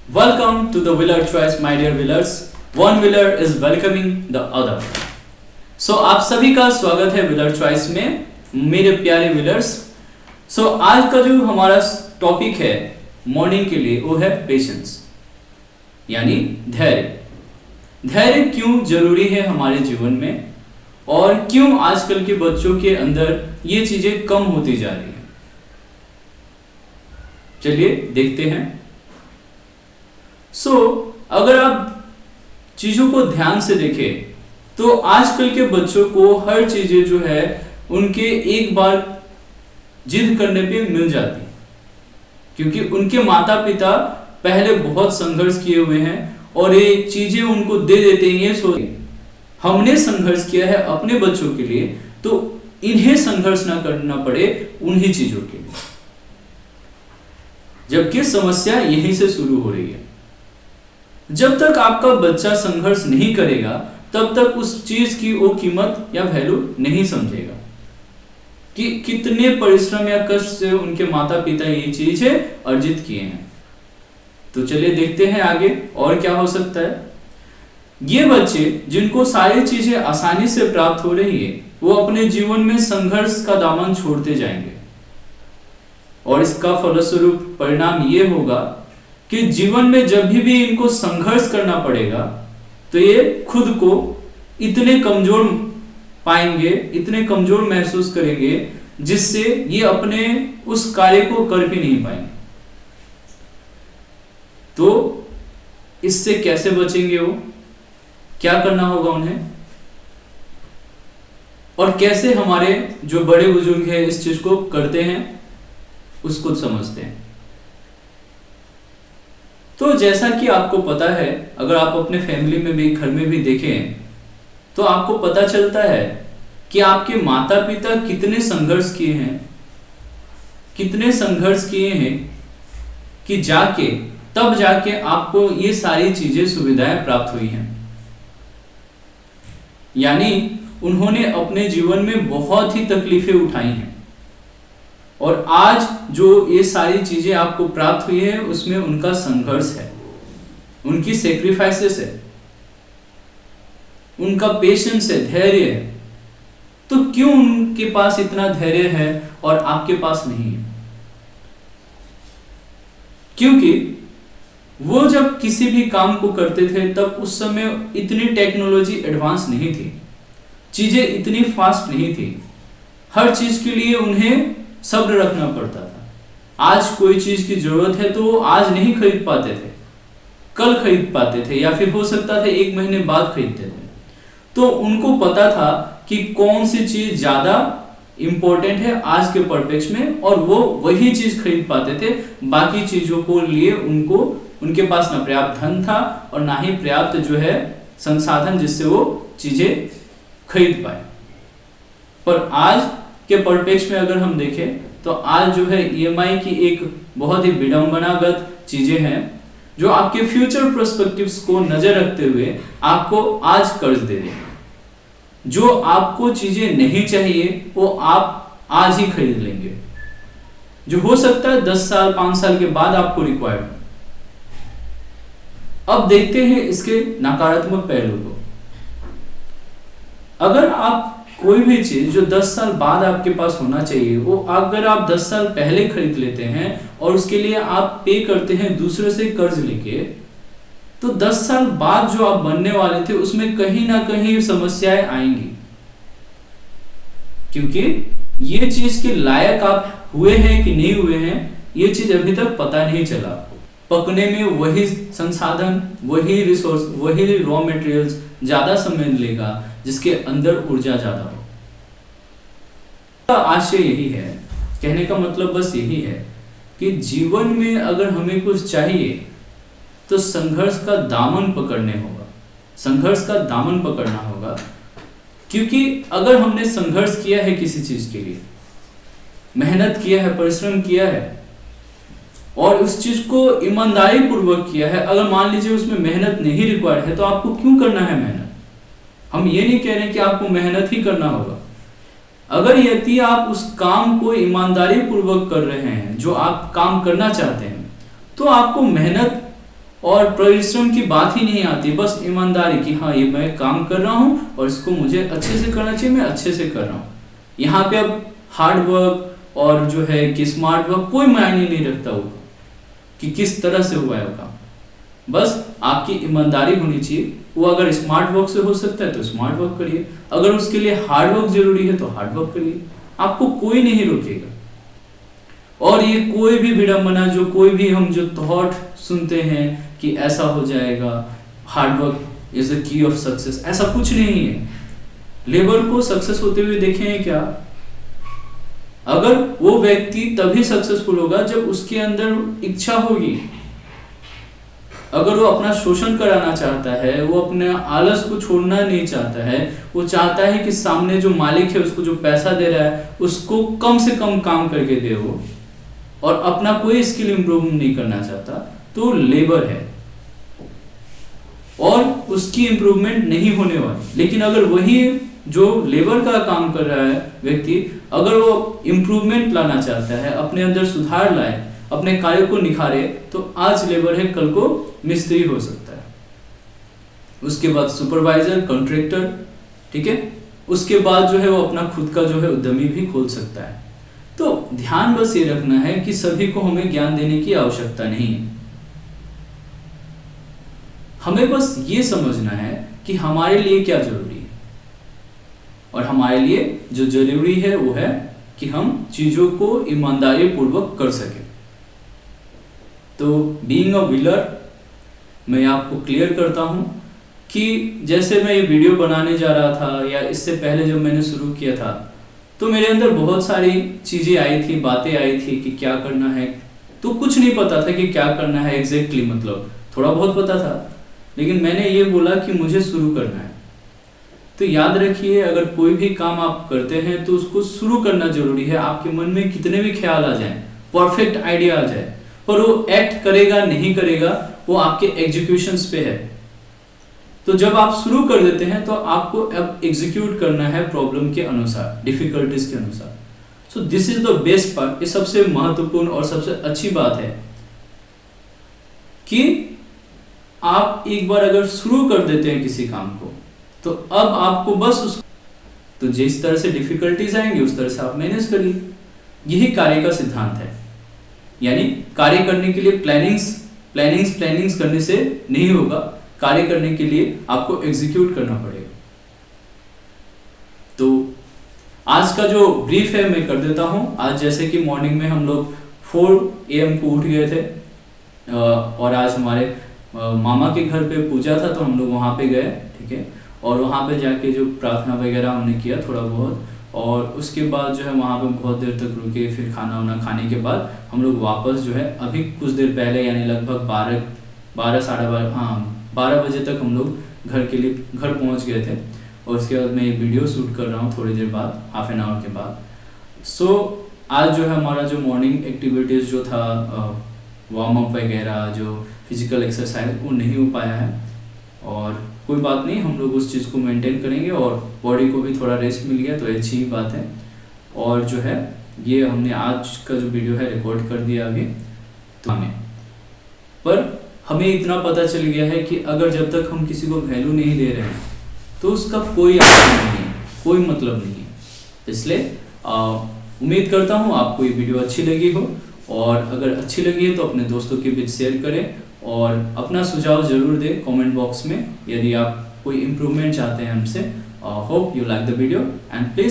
Welcome to the Wheeler Choice, my dear Wheelers. One Wheeler is welcoming the other. So आप सभी का स्वागत है Wheeler Choice में, मेरे प्यारे Wheelers. So आज का जो हमारा टॉपिक है मॉर्निंग के लिए वो है पेशेंस, यानी धैर्य. धैर्य क्यों जरूरी है हमारे जीवन में और क्यों आजकल के बच्चों के अंदर ये चीजें कम होती जा रही है. चलिए देखते हैं. अगर आप चीजों को ध्यान से देखें तो आजकल के बच्चों को हर चीजें जो है उनके एक बार जिद करने पे मिल जाती, क्योंकि उनके माता पिता पहले बहुत संघर्ष किए हुए हैं और ये चीजें उनको दे देते हैं. ये सोच हमने संघर्ष किया है अपने बच्चों के लिए, तो इन्हें संघर्ष ना करना पड़े उन्हीं चीजों के लिए, जबकि समस्या यहीं से शुरू हो रही है. जब तक आपका बच्चा संघर्ष नहीं करेगा तब तक उस चीज की वो कीमत या वैल्यू नहीं समझेगा कि कितने परिश्रम या कष्ट से उनके माता पिता ये चीजें अर्जित किए हैं. तो चलिए देखते हैं आगे और क्या हो सकता है. ये बच्चे जिनको सारी चीजें आसानी से प्राप्त हो रही है वो अपने जीवन में संघर्ष का दामन छोड़ते जाएंगे और इसका फलस्वरूप परिणाम ये होगा कि जीवन में जब भी इनको संघर्ष करना पड़ेगा तो ये खुद को इतने कमजोर पाएंगे, इतने कमजोर महसूस करेंगे जिससे ये अपने उस कार्य को कर भी नहीं पाएंगे. तो इससे कैसे बचेंगे, वो क्या करना होगा उन्हें, और कैसे हमारे जो बड़े बुजुर्ग हैं इस चीज को करते हैं उसको समझते हैं. तो जैसा कि आपको पता है, अगर आप अपने फैमिली में भी घर में भी देखें तो आपको पता चलता है कि आपके माता पिता कितने संघर्ष किए हैं कि तब जाके आपको ये सारी चीजें सुविधाएं प्राप्त हुई हैं. यानी उन्होंने अपने जीवन में बहुत ही तकलीफें उठाई हैं और आज जो ये सारी चीजें आपको प्राप्त हुई है उसमें उनका संघर्ष है, उनकी सेक्रीफाइसेस है, उनका पेशेंस है, धैर्य है. तो क्यों उनके पास इतना धैर्य है और आपके पास नहीं है? क्योंकि वो जब किसी भी काम को करते थे तब उस समय इतनी टेक्नोलॉजी एडवांस नहीं थी, चीजें इतनी फास्ट नहीं थी. हर चीज के लिए उन्हें सब्र रखना पड़ता था. आज कोई चीज की जरूरत है तो वो आज नहीं खरीद पाते थे, कल खरीद पाते थे या फिर हो सकता था एक महीने बाद खरीदते थे. तो उनको पता था कि कौन सी चीज ज्यादा इंपॉर्टेंट है आज के परिप्रेक्ष्य में और वो वही चीज खरीद पाते थे. बाकी चीजों को लिए उनके पास ना पर्याप्त धन था और ना ही पर्याप्त जो है संसाधन जिससे वो चीजें खरीद पाए. पर आज के परिप्रेक्ष्य में अगर हम देखें तो आज जो है ईएमआई की एक बहुत ही विडंबनागत चीजें हैं जो आपके फ्यूचर पर्सपेक्टिव्स को नजर रखते हुए आपको आज कर्ज दे देंगे. जो आपको चीजें नहीं चाहिए वो आप आज ही खरीद लेंगे, जो हो सकता है 10 साल 5 साल के बाद आपको रिक्वायर्ड. अब देखते हैं इसके नकारात्मक पहलू को. अगर आप कोई भी चीज जो 10 साल बाद आपके पास होना चाहिए वो अगर आप 10 साल पहले खरीद लेते हैं और उसके लिए आप पे करते हैं दूसरे से कर्ज लेके, तो 10 साल बाद जो आप बनने वाले थे उसमें कहीं ना कहीं समस्याएं आएंगी, क्योंकि ये चीज के लायक आप हुए हैं कि नहीं हुए हैं ये चीज अभी तक पता नहीं चला. पकने में वही संसाधन, वही रिसोर्स, वही रॉ मटेरियल्स ज्यादा समय लेगा जिसके अंदर ऊर्जा ज्यादा हो. आशय यही है, कहने का मतलब बस यही है कि जीवन में अगर हमें कुछ चाहिए तो संघर्ष का दामन पकड़ना होगा. क्योंकि अगर हमने संघर्ष किया है किसी चीज के लिए, मेहनत किया है, परिश्रम किया है और उस चीज को ईमानदारी पूर्वक किया है, अगर मान लीजिए उसमें मेहनत नहीं रिक्वायर्ड है तो आपको क्यों करना है मेहनत? हम ये नहीं कह रहे कि आपको मेहनत ही करना होगा. अगर यदि आप उस काम को ईमानदारी पूर्वक कर रहे हैं जो आप काम करना चाहते हैं तो आपको मेहनत और परिश्रम की बात ही नहीं आती, बस ईमानदारी कि हाँ ये मैं काम कर रहा हूँ और इसको मुझे अच्छे से करना चाहिए, मैं अच्छे से कर रहा हूँ। यहाँ पे अब हार्ड वर्क और जो है कि स्मार्ट वर्क कोई मायने नहीं रखता होगा कि किस तरह से हुआ है वो काम, बस आपकी ईमानदारी होनी चाहिए। वो अगर स्मार्ट वर्क से हो सकता है तो स्मार्ट वर्क करिए, अगर उसके लिए हार्ड वर्क जरूरी है तो हार्ड वर्क करिए, आपको कोई नहीं रोकेगा। और ये कोई भी विडंबना, जो कोई भी हम जो थॉट सुनते हैं कि ऐसा हो जाएगा, hard work is the key of success, ऐसा कुछ नहीं है। लेबर को सक्सेस होते हुए देखे हैं क्या? अगर वो व्यक्ति तभी सक्सेसफुल होगा जब उसके अंदर इच्छा होगी। अगर वो अपना शोषण कराना चाहता है, वो अपने आलस को छोड़ना नहीं चाहता है, वो चाहता है कि सामने जो मालिक है उसको जो पैसा दे रहा है उसको कम से कम काम करके दे वो, और अपना कोई स्किल इंप्रूव नहीं करना चाहता, तो लेबर है और उसकी इंप्रूवमेंट नहीं होने वाली। लेकिन अगर वही जो लेबर का काम कर रहा है व्यक्ति, अगर वो इंप्रूवमेंट लाना चाहता है, अपने अंदर सुधार लाए, अपने कार्य को निखारे, तो आज लेबर है कल को मिस्त्री हो सकता है, उसके बाद सुपरवाइजर, कॉन्ट्रैक्टर, ठीक है, उसके बाद जो है वो अपना खुद का जो है उद्यमी भी खोल सकता है। तो ध्यान बस ये रखना है कि सभी को हमें ज्ञान देने की आवश्यकता नहीं है, हमें बस ये समझना है कि हमारे लिए क्या जरूरी है, और हमारे लिए जो जरूरी है वो है कि हम चीजों को ईमानदारी पूर्वक कर सके। तो बीइंग अ विलर, मैं आपको क्लियर करता हूं कि जैसे मैं ये वीडियो बनाने जा रहा था या इससे पहले जब मैंने शुरू किया था, तो मेरे अंदर बहुत सारी चीजें आई थी, बातें आई थी कि क्या करना है, तो कुछ नहीं पता था कि क्या करना है एग्जैक्टली, मतलब थोड़ा बहुत पता था, लेकिन मैंने ये बोला कि मुझे शुरू करना है। तो याद रखिए, अगर कोई भी काम आप करते हैं तो उसको शुरू करना जरूरी है। आपके मन में कितने भी ख्याल आ जाएं, परफेक्ट आइडिया आ जाए, पर वो एक्ट करेगा नहीं करेगा वो आपके एग्जीक्यूशंस पे है। तो जब आप शुरू कर देते हैं तो आपको अब एग्जीक्यूट करना है प्रॉब्लम के अनुसार, डिफिकल्टीज के अनुसार। So this is the best part. ये सबसे महत्वपूर्ण और सबसे अच्छी बात है कि आप एक बार अगर शुरू कर देते हैं किसी काम को, तो अब आपको बस तो जिस तरह से डिफिकल्टीज आएंगे उस तरह से आप मैनेज करिए। यही कार्य का सिद्धांत है, यानी कार्य करने के लिए प्लानिंग्स करने से नहीं होगा, कार्य करने के लिए आपको एग्जीक्यूट करना पड़ेगा। तो आज का जो ब्रीफ है मैं कर देता हूं। आज जैसे कि मॉर्निंग में हम लोग 4 AM को उठ गए थे, और आज हमारे मामा के घर पे पूजा था तो हम लोग वहाँ पे गए, ठीक है, और वहाँ पे जाके जो प्रार्थना वगैरह हमने किया थोड़ा बहुत, और उसके बाद जो है वहाँ पे बहुत देर तक रुके। फिर खाना वाना खाने के बाद हम लोग वापस जो है अभी कुछ देर पहले, यानी लगभग 12 साढ़े 12 बजे तक हम लोग घर पहुँच गए थे। और उसके बाद मैं ये वीडियो शूट कर रहा हूँ थोड़ी देर बाद, हाफ एन आवर के बाद। सो आज जो है हमारा जो मॉर्निंग एक्टिविटीज़ जो था, वार्म अप वगैरह, जो फिजिकल एक्सरसाइज, वो नहीं हो पाया है, और कोई बात नहीं, हम लोग उस चीज़ को मेंटेन करेंगे, और बॉडी को भी थोड़ा रेस्ट मिल गया तो अच्छी ही बात है। और जो है ये हमने आज का जो वीडियो है रिकॉर्ड कर दिया आगे, तो हमें इतना पता चल गया है कि अगर जब तक हम किसी को वैल्यू नहीं दे रहे हैं तो उसका कोई अर्थ नहीं है, कोई मतलब नहीं है। इसलिए उम्मीद करता हूँ आपको ये वीडियो अच्छी लगी हो, और अगर अच्छी लगी है तो अपने दोस्तों के बीच शेयर करें, और अपना सुझाव जरूर दें कमेंट बॉक्स में यदि आप कोई इम्प्रूवमेंट चाहते हैं हमसे। Hope you like the video, and please